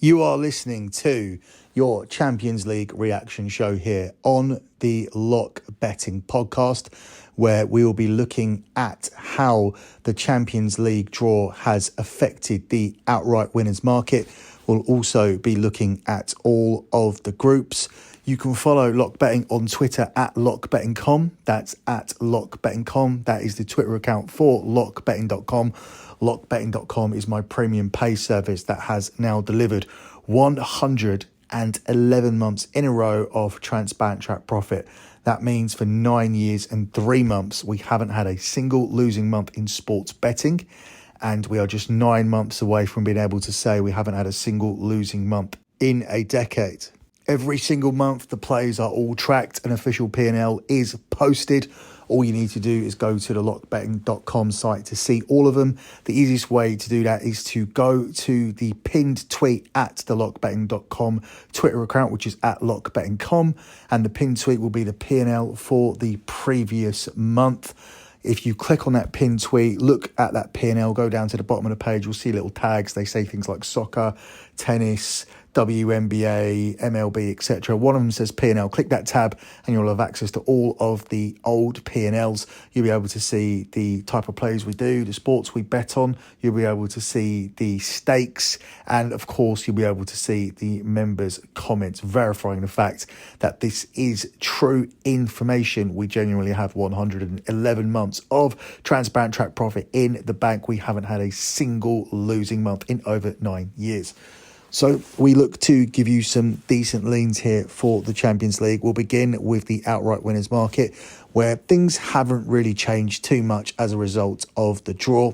You are listening to your Champions League reaction show here on the Lock Betting Podcast, where we will be looking at how the Champions League draw has affected the outright winners market. We'll also be looking at all of the groups. You can follow Lock Betting on Twitter at lockbetting.com. That's at lockbetting.com. That is the Twitter account for lockbetting.com. Lockbetting.com is my premium pay service that has now delivered 111 months in a row of transparent track profit. That means for 9 years and 3 months, we haven't had a single losing month in sports betting. And we are just 9 months away from being able to say we haven't had a single losing month in a decade. Every single month, the plays are all tracked. An official P&L is posted. All you need to do is go to the lockbetting.com site to see all of them. The easiest way to do that is to go to the pinned tweet at the lockbetting.com Twitter account, which is at lockbetting.com. And the pinned tweet will be the P&L for the previous month. If you click on that pinned tweet, look at that P&L, go down to the bottom of the page, you'll see little tags. They say things like soccer, tennis, WNBA, MLB, etc. One of them says P&L. Click that tab and you'll have access to all of the old P&Ls. You'll be able to see the type of plays we do, the sports we bet on. You'll be able to see the stakes. And of course, you'll be able to see the members' comments, verifying the fact that this is true information. We genuinely have 111 months of transparent track profit in the bank. We haven't had a single losing month in over 9 years. So we look to give you some decent leans here for the Champions League. We'll begin with the outright winners market, where things haven't really changed too much as a result of the draw.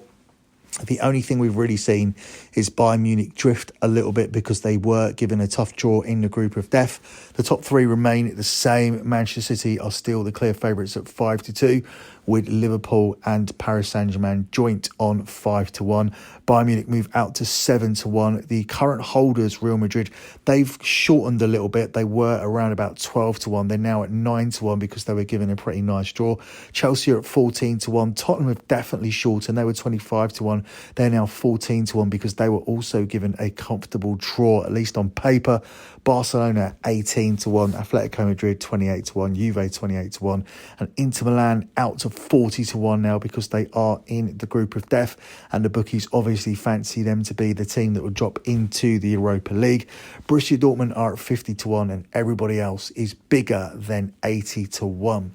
The only thing we've really seen is Bayern Munich drift a little bit because they were given a tough draw in the group of death. The top three remain the same. Manchester City are still the clear favourites at 5-2, with Liverpool and Paris Saint-Germain joint on 5-1. Bayern Munich move out to 7-1. The current holders, Real Madrid, they've shortened a little bit. They were around about 12-1. They're now at 9-1 because they were given a pretty nice draw. Chelsea are at 14-1. Tottenham have definitely shortened. They were 25-1. They're now 14-1 because they were also given a comfortable draw, at least on paper. Barcelona 18-1, Atletico Madrid 28-1, Juve 28-1, and Inter Milan out to 40-1 now because they are in the group of death, and the bookies obviously fancy them to be the team that will drop into the Europa League. Borussia Dortmund are at 50-1, and everybody else is bigger than 80-1.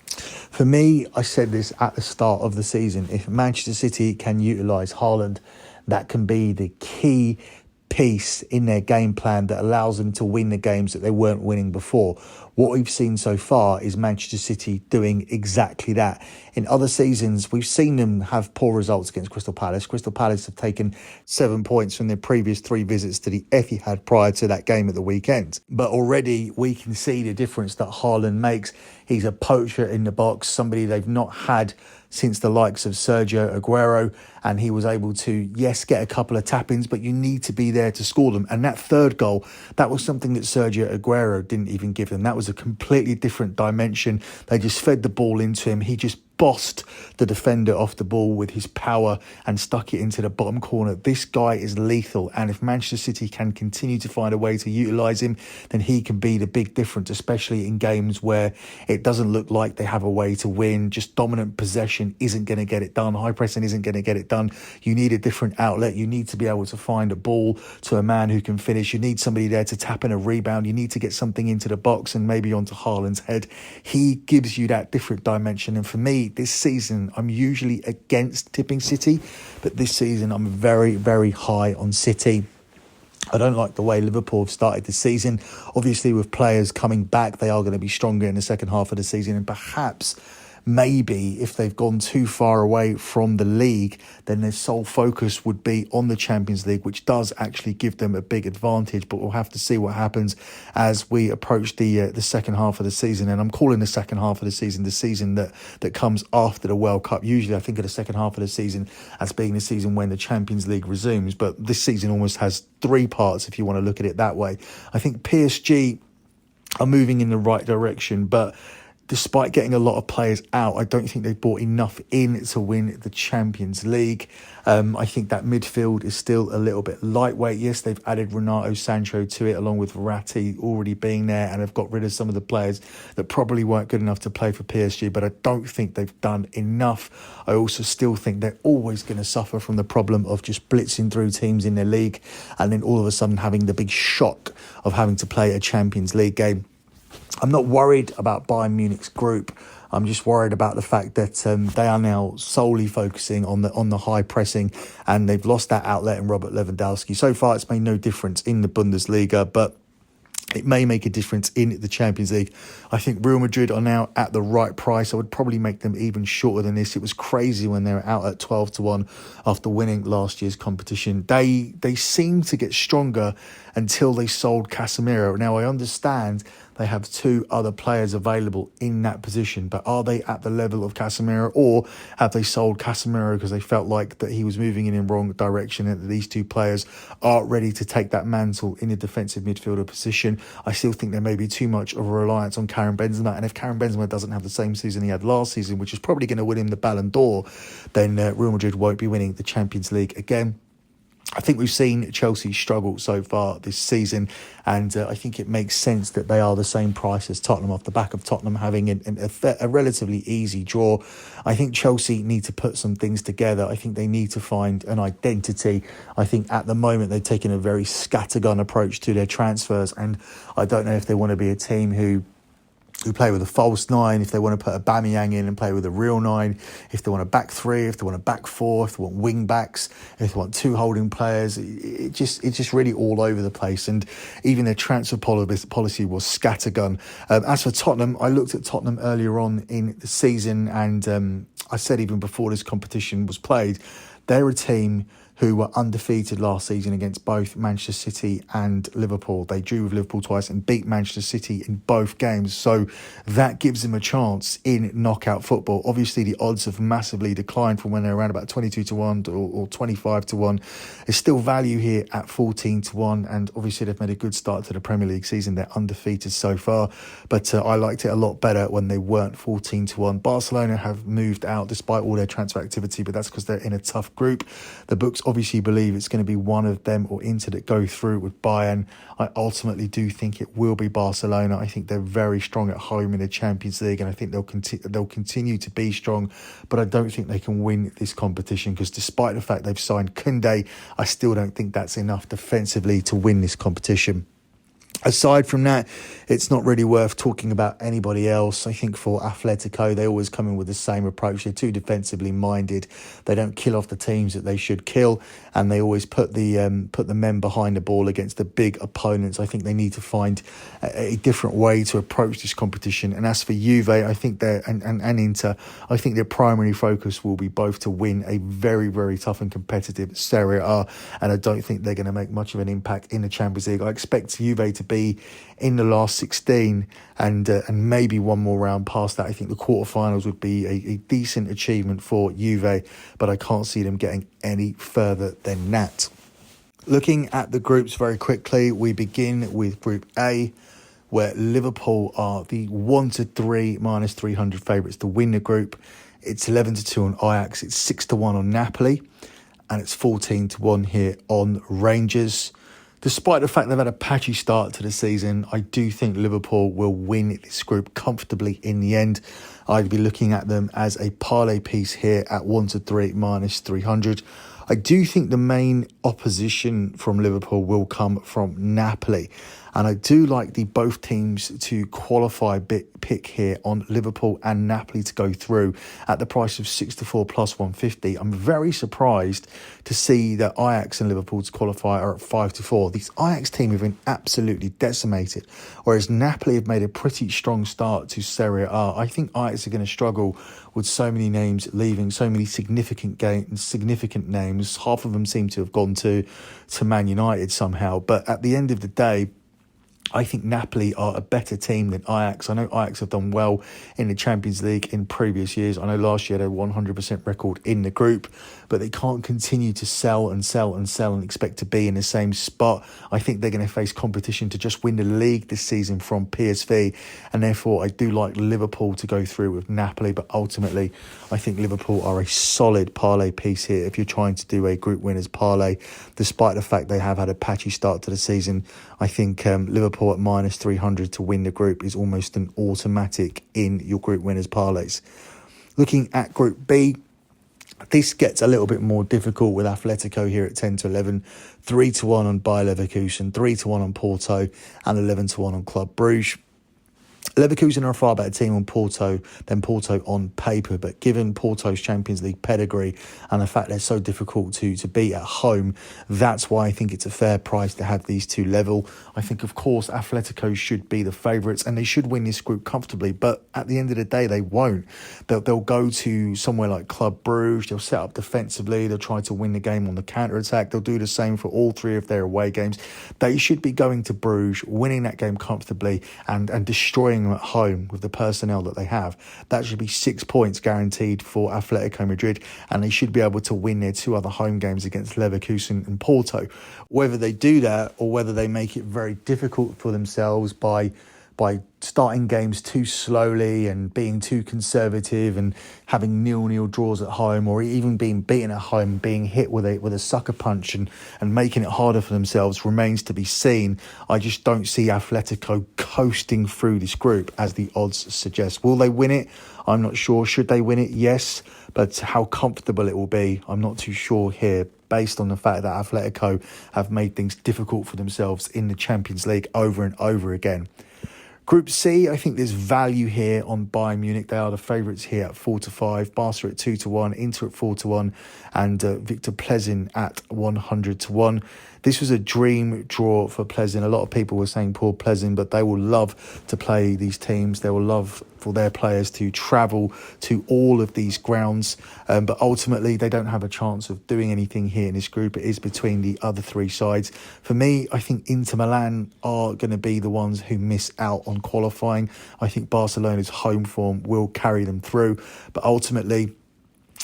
For me, I said this at the start of the season, if Manchester City can utilise Haaland, that can be the key piece in their game plan that allows them to win the games that they weren't winning before. What we've seen so far is Manchester City doing exactly that. In other seasons, we've seen them have poor results against Crystal Palace. Crystal Palace have taken 7 points from their previous 3 visits to the Etihad prior to that game at the weekend. But already we can see the difference that Haaland makes. He's a poacher in the box, somebody they've not had since the likes of Sergio Aguero, and he was able to, yes, get a couple of tap-ins, but you need to be there to score them. And that third goal, that was something that Sergio Aguero didn't even give them. That was a completely different dimension. They just fed the ball into him. He just bossed the defender off the ball with his power and stuck it into the bottom corner. This guy is lethal, and if Manchester City can continue to find a way to utilise him, then he can be the big difference, especially in games where it doesn't look like they have a way to win. Just dominant possession isn't going to get it done. High pressing isn't going to get it done. You need a different outlet. You need to be able to find a ball to a man who can finish. You need somebody there to tap in a rebound. You need to get something into the box and maybe onto Haaland's head. He gives you that different dimension, and for me, this season, I'm usually against tipping City, but this season I'm very, very high on City. I don't like the way Liverpool have started the season. Obviously, with players coming back, they are going to be stronger in the second half of the season, and perhaps maybe if they've gone too far away from the league, then their sole focus would be on the Champions League, which does actually give them a big advantage. But we'll have to see what happens as we approach the second half of the season. And I'm calling the second half of the season that comes after the World Cup. Usually I think of the second half of the season as being the season when the Champions League resumes, but this season almost has 3 parts if you want to look at it that way. I think PSG are moving in the right direction, but despite getting a lot of players out, I don't think they've brought enough in to win the Champions League. I think that midfield is still a little bit lightweight. Yes, they've added Renato Sancho to it, along with Verratti already being there, and have got rid of some of the players that probably weren't good enough to play for PSG, but I don't think they've done enough. I also still think they're always going to suffer from the problem of just blitzing through teams in their league, and then all of a sudden having the big shock of having to play a Champions League game. I'm not worried about Bayern Munich's group. I'm just worried about the fact that they are now solely focusing on the high pressing, and they've lost that outlet in Robert Lewandowski. So far, it's made no difference in the Bundesliga, but it may make a difference in the Champions League. I think Real Madrid are now at the right price. I would probably make them even shorter than this. It was crazy when they were out at 12-1 after winning last year's competition. They seemed to get stronger until they sold Casemiro. Now, I understand they have two other players available in that position, but are they at the level of Casemiro, or have they sold Casemiro because they felt like that he was moving in the wrong direction and that these two players are ready to take that mantle in the defensive midfielder position? I still think there may be too much of a reliance on Karim Benzema, and if Karim Benzema doesn't have the same season he had last season, which is probably going to win him the Ballon d'Or, then Real Madrid won't be winning the Champions League again. I think we've seen Chelsea struggle so far this season, and I think it makes sense that they are the same price as Tottenham off the back of Tottenham having a relatively easy draw. I think Chelsea need to put some things together. I think they need to find an identity. I think at the moment they've taken a very scattergun approach to their transfers, and I don't know if they want to be a team who play with a false nine, if they want to put a Aubameyang in and play with a real nine, if they want a back three, if they want a back four, if they want wing backs, if they want two holding players. It's just really all over the place, and even their transfer policy was scattergun. As for Tottenham, I looked at Tottenham earlier on in the season, and I said even before this competition was played, they're a team who were undefeated last season against both Manchester City and Liverpool. They drew with Liverpool twice and beat Manchester City in both games. So that gives them a chance in knockout football. Obviously, the odds have massively declined from when they're around about 22-1 or 25-1. There's still value here at 14-1. And obviously, they've made a good start to the Premier League season. They're undefeated so far. But I liked it a lot better when they weren't 14-1. Barcelona have moved out despite all their transfer activity, but that's because they're in a tough group. The books obviously believe it's going to be one of them or Inter that go through with Bayern. I ultimately do think it will be Barcelona. I think they're very strong at home in the Champions League, and I think they'll continue to be strong, but I don't think they can win this competition, because despite the fact they've signed Koundé, I still don't think that's enough defensively to win this competition. Aside from that, it's not really worth talking about anybody else. I think for Atletico, they always come in with the same approach. They're too defensively minded. They don't kill off the teams that they should kill, and they always put the men behind the ball against the big opponents. I think they need to find a different way to approach this competition. And as for Juve, I think and Inter, I think their primary focus will be both to win a very, very tough and competitive Serie A, and I don't think they're going to make much of an impact in the Champions League. I expect Juve to be in the last 16 and maybe one more round past that. I think the quarterfinals would be a decent achievement for Juve, but I can't see them getting any further than that. Looking at the groups very quickly, we begin with Group A, where Liverpool are the 1-3 minus 300 favourites to win the group. It's 11-2 on Ajax, it's 6-1 on Napoli, and it's 14-1 here on Rangers. Despite the fact they've had a patchy start to the season, I do think Liverpool will win this group comfortably in the end. I'd be looking at them as a parlay piece here at 1-3 minus 300. I do think the main opposition from Liverpool will come from Napoli. And I do like the both teams to qualify pick here on Liverpool and Napoli to go through at the price of 6-4 plus 150. I'm very surprised to see that Ajax and Liverpool to qualify are at 5-4. This Ajax team have been absolutely decimated, whereas Napoli have made a pretty strong start to Serie A. I think Ajax are going to struggle with so many names leaving, so many significant names. Half of them seem to have gone to Man United somehow. But at the end of the day, I think Napoli are a better team than Ajax. I know Ajax have done well in the Champions League in previous years. I know last year they had a 100% record in the group, but they can't continue to sell and sell and sell and expect to be in the same spot. I think they're going to face competition to just win the league this season from PSV, and therefore I do like Liverpool to go through with Napoli, but ultimately I think Liverpool are a solid parlay piece here if you're trying to do a group winners parlay. Despite the fact they have had a patchy start to the season, I think Liverpool at minus 300 to win the group is almost an automatic in your group winners parlays. Looking at Group B, this gets a little bit more difficult with Atletico here at 10 to 11, 3 to 1 on Bayer Leverkusen, 3 to 1 on Porto, and 11 to 1 on Club Brugge. Leverkusen are a far better team on Porto than Porto on paper, but given Porto's Champions League pedigree and the fact they're so difficult to beat at home, that's why I think it's a fair price to have these two level. I think, of course, Atletico should be the favourites and they should win this group comfortably, but at the end of the day, they won't. They'll go to somewhere like Club Brugge, they'll set up defensively, they'll try to win the game on the counter-attack, they'll do the same for all three of their away games. They should be going to Bruges, winning that game comfortably and destroying them at home with the personnel that they have. That should be 6 points guaranteed for Atletico Madrid, and they should be able to win their two other home games against Leverkusen and Porto. Whether they do that or whether they make it very difficult for themselves by starting games too slowly and being too conservative and having 0-0 draws at home, or even being beaten at home, being hit with a sucker punch and making it harder for themselves, remains to be seen. I just don't see Atletico coasting through this group as the odds suggest. Will they win it? I'm not sure. Should they win it? Yes. But how comfortable it will be, I'm not too sure here, based on the fact that Atletico have made things difficult for themselves in the Champions League over and over again. Group C, I think there's value here on Bayern Munich. They are the favourites here at 4 to 5. Barca at 2 to 1, Inter at 4 to 1, and Victor Plzeň at 100 to 1. This was a dream draw for Plzeň. A lot of people were saying poor Plzeň, but they will love to play these teams. They will love for their players to travel to all of these grounds. But ultimately, they don't have a chance of doing anything here in this group. It is between the other three sides. For me, I think Inter Milan are going to be the ones who miss out on qualifying. I think Barcelona's home form will carry them through. But ultimately,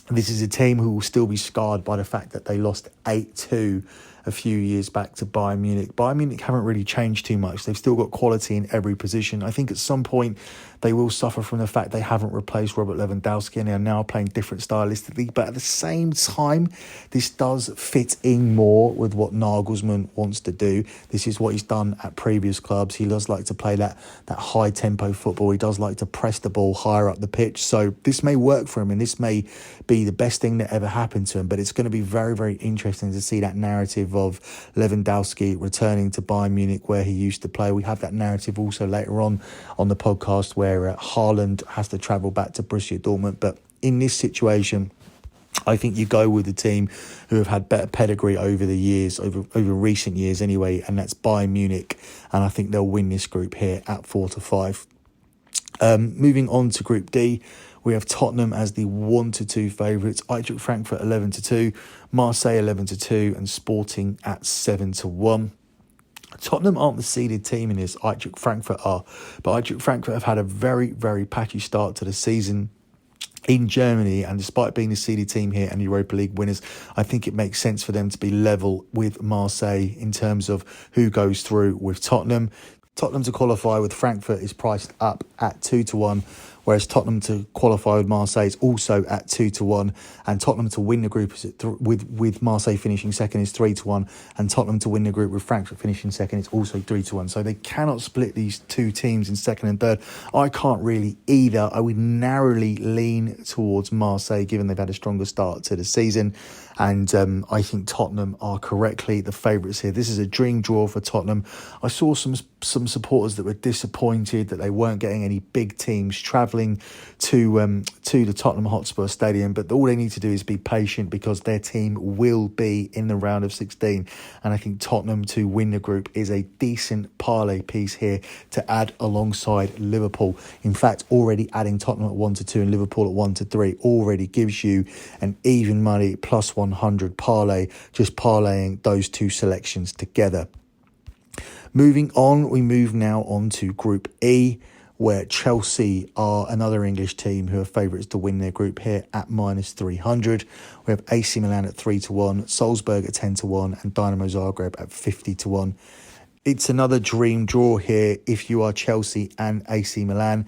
this is a team who will still be scarred by the fact that they lost 8-2 a few years back to Bayern Munich. Bayern Munich haven't really changed too much. They've still got quality in every position. I think at some point they will suffer from the fact they haven't replaced Robert Lewandowski and they are now playing different stylistically. But at the same time, this does fit in more with what Nagelsmann wants to do. This is what he's done at previous clubs. He does like to play that high tempo football. He does like to press the ball higher up the pitch. So this may work for him and this may be the best thing that ever happened to him. But it's going to be very, very interesting to see that narrative of Lewandowski returning to Bayern Munich where he used to play. We have that narrative also later on the podcast where Haaland has to travel back to Borussia Dortmund. But in this situation, I think you go with the team who have had better pedigree over the years, over recent years anyway, and that's Bayern Munich. And I think they'll win this group here at 4 to 5. Moving on to Group D, we have Tottenham as the 1 to 2 favourites, Eintracht Frankfurt 11 to 2, Marseille 11 to 2, and Sporting at 7 to 1. Tottenham aren't the seeded team in this, Eintracht Frankfurt are, but Eintracht Frankfurt have had a very, very patchy start to the season in Germany, and despite being the seeded team here and Europa League winners, I think it makes sense for them to be level with Marseille in terms of who goes through with Tottenham. Tottenham to qualify with Frankfurt is priced up at 2 to 1, whereas Tottenham to qualify with Marseille is also at 2 to 1, and Tottenham to win the group is with Marseille finishing second is 3 to 1, and Tottenham to win the group with Frankfurt finishing second is also 3 to 1. So they cannot split these two teams in second and third. I can't really either. I would narrowly lean towards Marseille given they've had a stronger start to the season. And I think Tottenham are correctly the favourites here. This is a dream draw for Tottenham. I saw some supporters that were disappointed that they weren't getting any big teams travelling to the Tottenham Hotspur Stadium. But all they need to do is be patient because their team will be in the round of 16. And I think Tottenham to win the group is a decent parlay piece here to add alongside Liverpool. In fact, already adding Tottenham at 1 to 2 and Liverpool at 1 to 3 already gives you an even money plus 100 parlay, just parlaying those two selections together. Moving on, we move now on to Group E, where Chelsea are another English team who are favourites to win their group here at minus 300. We have AC Milan at 3-1, Salzburg at 10-1, and Dynamo Zagreb at 50-1. It's another dream draw here if you are Chelsea and AC Milan.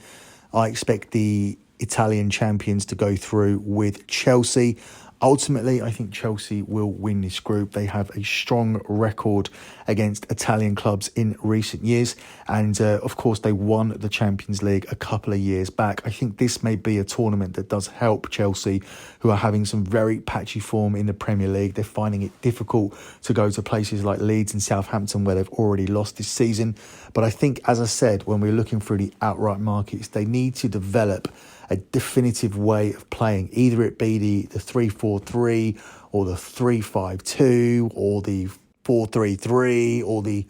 I expect the Italian champions to go through with Chelsea. Ultimately, I think Chelsea will win this group. They have a strong record against Italian clubs in recent years. And of course, they won the Champions League a couple of years back. I think this may be a tournament that does help Chelsea, who are having some very patchy form in the Premier League. They're finding it difficult to go to places like Leeds and Southampton, where they've already lost this season. But I think, as I said, when we're looking through the outright markets, they need to develop a definitive way of playing. Either it be the 3-4-3 or the 3-5-2 or the 4-3-3 or the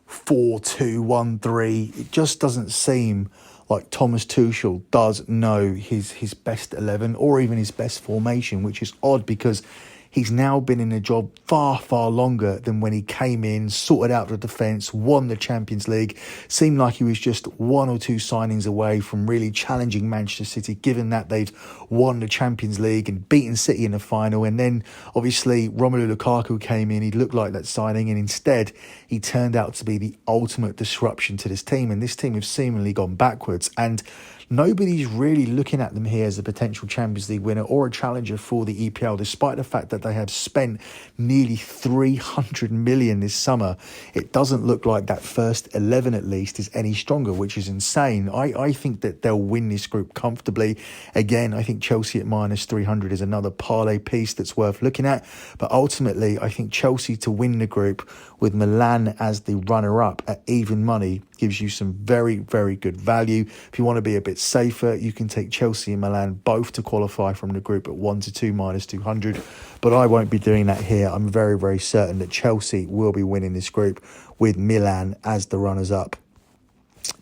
4-2-1-3. It just doesn't seem like Thomas Tuchel does know his best 11 or even his best formation, which is odd because he's now been in the job far, far longer than when he came in, sorted out the defence, won the Champions League. Seemed like he was just one or two signings away from really challenging Manchester City, given that they've won the Champions League and beaten City in the final. And then, obviously, Romelu Lukaku came in. He looked like that signing, and instead, he turned out to be the ultimate disruption to this team. And this team has seemingly gone backwards. And nobody's really looking at them here as a potential Champions League winner or a challenger for the EPL, despite the fact that they have spent nearly 300 million this summer. It doesn't look like that first 11 at least is any stronger, which is insane. I think that they'll win this group comfortably. Again, I think Chelsea at minus 300 is another parlay piece that's worth looking at. But ultimately, I think Chelsea to win the group with Milan as the runner-up at even money gives you some very, very good value. If you want to be a bit safer, you can take Chelsea and Milan both to qualify from the group at 1-2 minus 200. But I won't be doing that here. I'm very, very certain that Chelsea will be winning this group with Milan as the runners-up.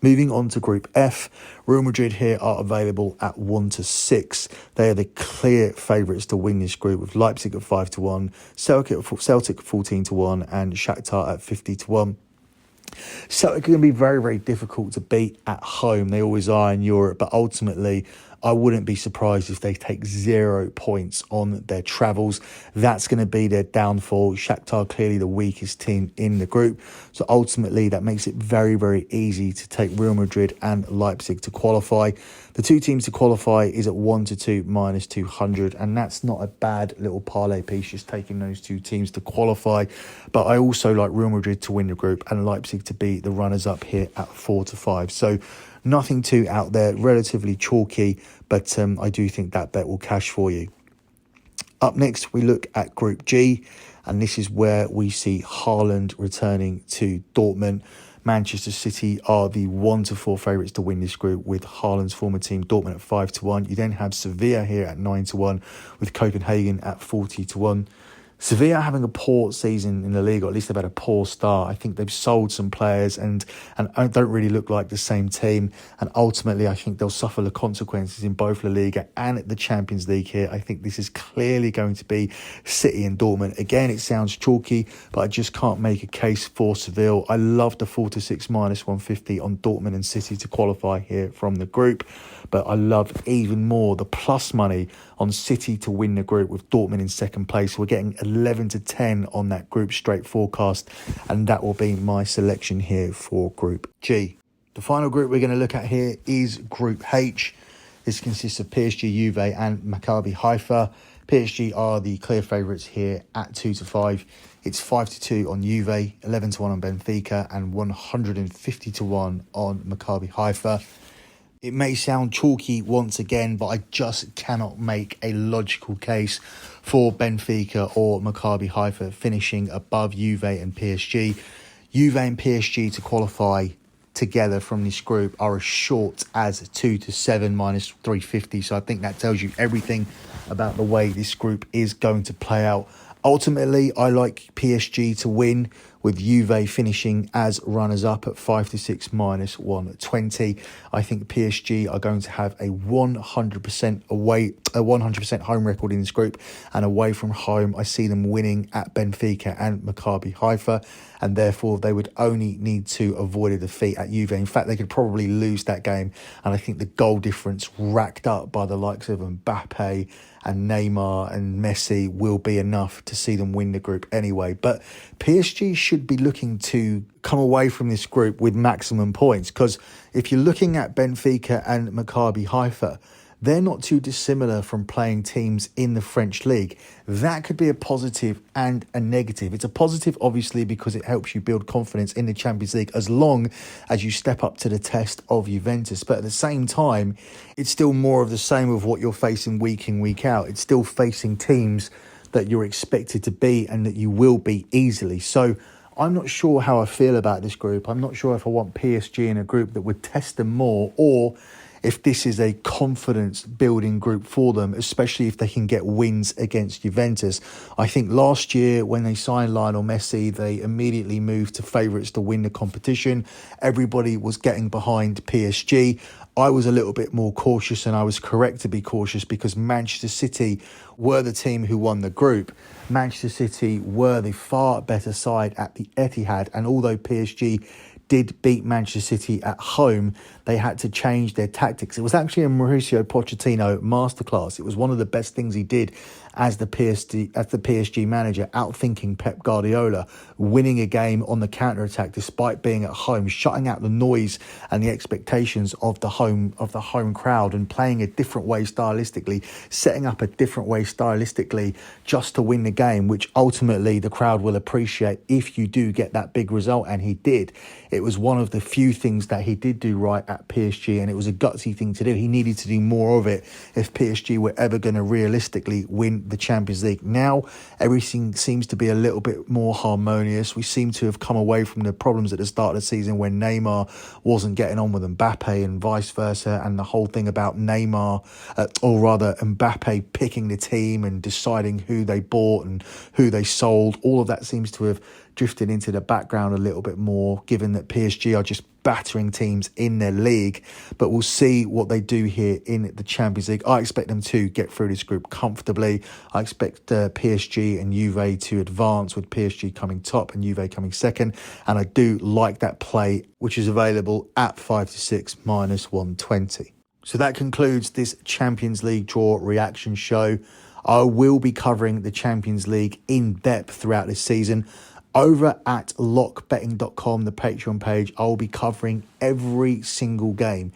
Moving on to Group F, Real Madrid here are available at 1-6. They are the clear favourites to win this group, with Leipzig at 5-1, Celtic 14-1, and Shakhtar at 50-1. Celtic are going to be very, very difficult to beat at home. They always are in Europe, but ultimately, I wouldn't be surprised if they take 0 points on their travels. That's going to be their downfall. Shakhtar clearly the weakest team in the group. So ultimately, that makes it very, very easy to take Real Madrid and Leipzig to qualify. The two teams to qualify is at 1-2 minus 200. And that's not a bad little parlay piece, just taking those two teams to qualify. But I also like Real Madrid to win the group and Leipzig to be the runners-up here at 4-5. So nothing too out there, relatively chalky, but I do think that bet will cash for you. Up next, we look at Group G, and this is where we see Haaland returning to Dortmund. Manchester City are the 1-4 favourites to win this group, with Haaland's former team Dortmund at 5-1. You then have Sevilla here at 9-1, with Copenhagen at 40-1. Sevilla having a poor season in the league, or at least they've had a poor start. I think they've sold some players and don't really look like the same team. And ultimately, I think they'll suffer the consequences in both La Liga and the Champions League here. I think this is clearly going to be City and Dortmund. Again, it sounds chalky, but I just can't make a case for Seville. I love the 4-6 minus 150 on Dortmund and City to qualify here from the group. But I love even more the plus money on City to win the group with Dortmund in second place. We're getting 11-10 on that group straight forecast, and that will be my selection here for Group G. The final group we're going to look at here is Group H. This consists of PSG, Juve and Maccabi Haifa. PSG are the clear favourites here at 2-5. It's 5-2 on Juve, 11-1 on Benfica, and 150-1 on Maccabi Haifa. It may sound chalky once again, but I just cannot make a logical case for Benfica or Maccabi Haifa finishing above Juve and PSG. Juve and PSG to qualify together from this group are as short as 2-7 minus 350. So I think that tells you everything about the way this group is going to play out. Ultimately, I like PSG to win with Juve finishing as runners-up at 5-6 minus 120. I think PSG are going to have a 100% home record in this group, and away from home, I see them winning at Benfica and Maccabi Haifa, and therefore they would only need to avoid a defeat at Juve. In fact, they could probably lose that game, and I think the goal difference racked up by the likes of Mbappe and Neymar and Messi will be enough to see them win the group anyway. But PSG should be looking to come away from this group with maximum points, because if you're looking at Benfica and Maccabi Haifa, they're not too dissimilar from playing teams in the French league. That could be a positive and a negative. It's a positive, obviously, because it helps you build confidence in the Champions League as long as you step up to the test of Juventus. But at the same time, it's still more of the same of what you're facing week in, week out. It's still facing teams that you're expected to beat and that you will beat easily. So I'm not sure how I feel about this group. I'm not sure if I want PSG in a group that would test them more, or if this is a confidence building group for them, especially if they can get wins against Juventus. I think last year when they signed Lionel Messi, they immediately moved to favourites to win the competition. Everybody was getting behind PSG. I was a little bit more cautious, and I was correct to be cautious, because Manchester City were the team who won the group. Manchester City were the far better side at the Etihad, and although PSG did beat Manchester City at home, they had to change their tactics. It was actually a Mauricio Pochettino masterclass. It was one of the best things he did as the PSG manager, outthinking Pep Guardiola, winning a game on the counter-attack despite being at home, shutting out the noise and the expectations of the home crowd, and playing a different way stylistically, setting up a different way stylistically just to win the game, which ultimately the crowd will appreciate if you do get that big result, and he did. It was one of the few things that he did do right at PSG, and it was a gutsy thing to do. He needed to do more of it if PSG were ever going to realistically win the Champions League. Now, everything seems to be a little bit more harmonious. We seem to have come away from the problems at the start of the season when Neymar wasn't getting on with Mbappe and vice versa, and the whole thing about Mbappe picking the team and deciding who they bought and who they sold. All of that seems to have drifted into the background a little bit more, given that PSG are just battering teams in their league. But we'll see what they do here in the Champions League. I expect them to get through this group comfortably. I expect PSG and Juve to advance, with PSG coming top and Juve coming second. And I do like that play, which is available at 5-6 minus 120. So that concludes this Champions League draw reaction show. I will be covering the Champions League in depth throughout this season. Over at lockbetting.com, the Patreon page, I'll be covering every single game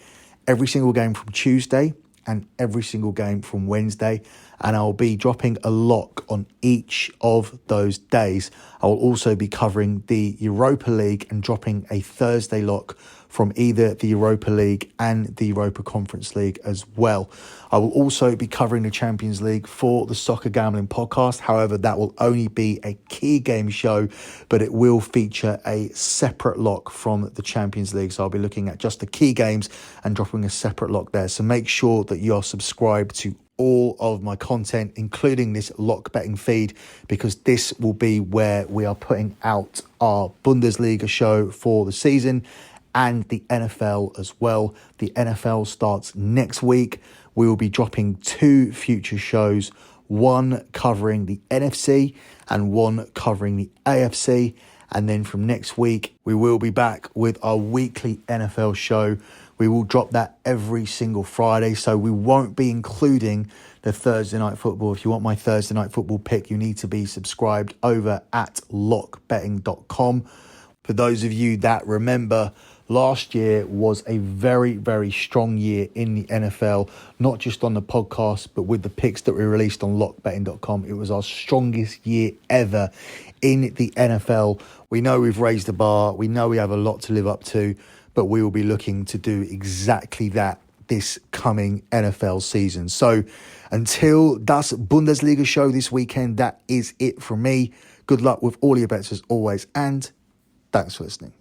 from Tuesday and every single game from Wednesday, and I'll be dropping a lock on each of those days. I will also be covering the Europa League and dropping a Thursday lock from either the Europa League and the Europa Conference League as well. I will also be covering the Champions League for the Soccer Gambling Podcast. However, that will only be a key game show, but it will feature a separate lock from the Champions League. So I'll be looking at just the key games and dropping a separate lock there. So make sure that you are subscribed to all of my content, including this lock betting feed, because this will be where we are putting out our Bundesliga show for the season and the NFL as well. The NFL starts next week. We will be dropping 2 future shows, one covering the NFC and one covering the AFC. And then from next week, we will be back with our weekly NFL show. We will drop that every single Friday, so we won't be including the Thursday Night Football. If you want my Thursday Night Football pick, you need to be subscribed over at lockbetting.com. For those of you that remember, last year was a very, very strong year in the NFL, not just on the podcast, but with the picks that we released on lockbetting.com. It was our strongest year ever in the NFL. We know we've raised the bar. We know we have a lot to live up to, but we will be looking to do exactly that this coming NFL season. So until das Bundesliga show this weekend, that is it from me. Good luck with all your bets as always, and thanks for listening.